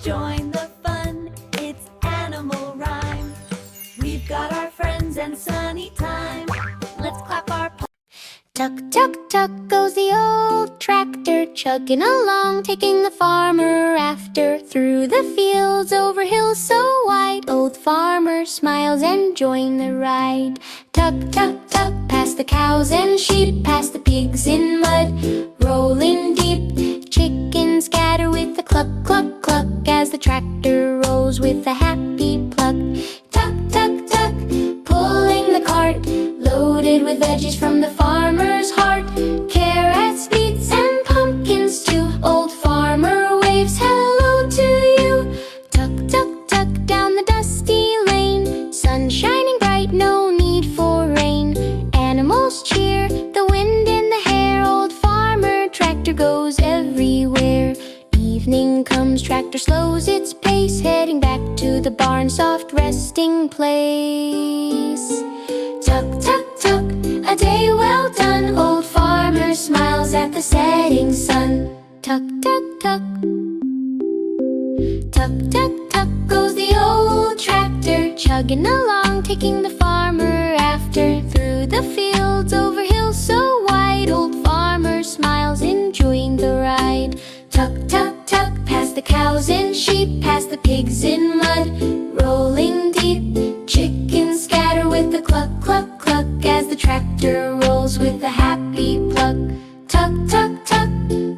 join the fun, it's animal rhyme. We've got our friends and sunny time. Let's clap our paws. Tuk, tuk, tuk goes the old tractor, chugging along, taking the farmer after. Through the fields, over hills so wide, old farmer smiles, enjoying the ride. Tuk, tuk, tuk, past the cows and sheep, past the pigs in mud, rolling deep. Chickens scatter with the cluck, cluck, cluck, as the tractor rolls with a happy pluck. Tuk, tuk, tuk, pulling the cart, loaded with veggies from the farmer's heart. Carrots, beets, and pumpkins too. Old farmer waves hello to you. Tuk, tuk, tuk, down the dusty lane, sun shining bright, no need for rain. Animals cheer, the wind in the hair. Old farmer tractor goes everywhere. Evening comes, tractor slows its pace, heading back to the barn, soft resting place. Tuk, tuk, tuk, a day well done. Old farmer smiles at the setting sun. Tuk, tuk, tuk. Tuk, tuk, tuk goes the old tractor, chugging along, taking the farmer after. Through the fields, over hills so wide, old farmer smiles, enjoying the ride. Tuk, tuk, tuk, past the cows and sheep, past the pigs in mud, rolling deep. Chickens scatter with the cluck, cluck, cluck, as the tractor rolls with a happy pluck. Tuk, tuk, tuk,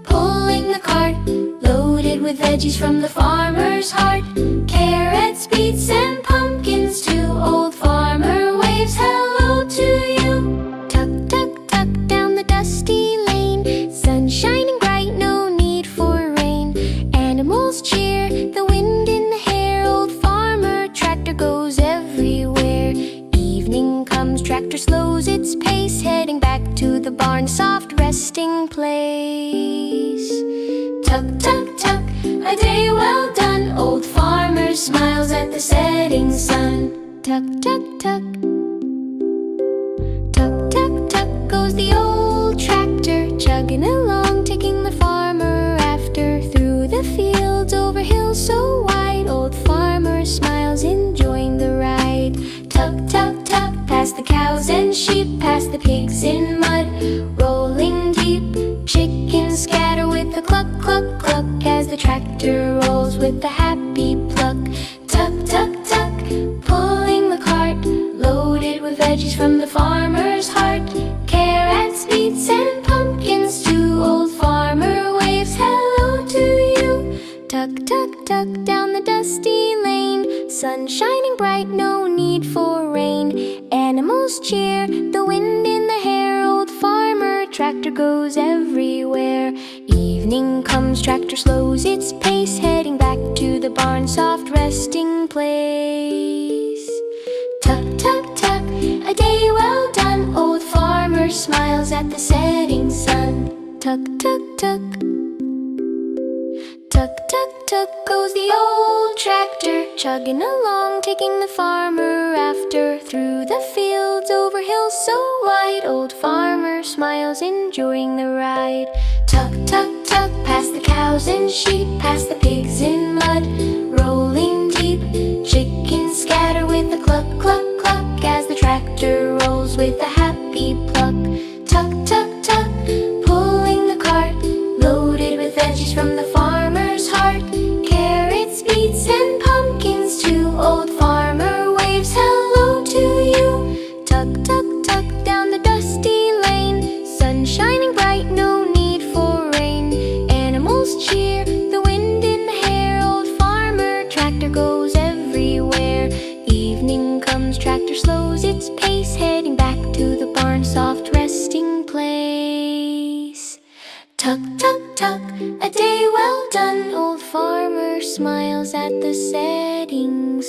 pulling the cart, loaded with veggies from the farmer's heart. Carrots, beets, and pumpkins too. Old farmer waves hello to you. Tuk, tuk, tuk, down the dusty lane, sun shining bright, no need for rain. Animals cheer, the wind in the hair. Old farmer tractor goes everywhere. Evening comes, tractor slows its pace, heading back to the barn, soft resting place. Tuk, tuk, tuk, a day well done. Old farmer smiles at the setting sun. Tuk, tuk, tuk. Tuk, tuk, tuk goes the old tractor, chugging along, taking the farmer after. Through the fields, over hills so wide, old farmer smiles, enjoying the ride. Tuk, tuk, tuk, past the cows and sheep, past the pigs in mud, rolling deep. Chickens scatter with the cluck, cluck, cluck, as the tractor rolls with a happy pluck. Tuk, tuk, tuk, pulling the cart, loaded with veggies from the farmer's heart. Carrots, beets, and pumpkins too. Old farmer waves hello to you. Tuk, tuk, tuk, down the dusty lane, sun shining bright, no need for rain. Animals cheer, the wind in the hair. Old farmer tractor goes everywhere. Evening comes, tractor slows its pace, heading back to the barn, soft resting place. Tuk, tuk, tuk, a day well done. Old farmer smiles at the setting sun. Tuk, tuk, tuk. Tuk, tuk, tuk goes the old tractor, chugging along, taking the farmer after. Through the fields, over hills so wide, old farmer smiles, enjoying the ride. Tuk, tuk, tuk, past the cows and sheep, past the pigs in mud, rolling deep. Chickens scatter with the cluck, cluck, cluck, as the tractor rolls with a happy pluck. Tuk, tuk, tuk, pulling the cart, loaded with veggies from the farmer's heart. Carrots, beets, and pumpkins too. Old farmer waves hello to you. Tuk, tuk, tuk, down the dusty lane, sun shining bright, no need for rain. Animals cheer, the wind in the hair. Old farmer tractor goes everywhere. Evening comes, tractor slows its pace, heading back to the barn, soft resting place. Tuk, tuk, tuk, a day well done. Old farmer smiles at the setting sun.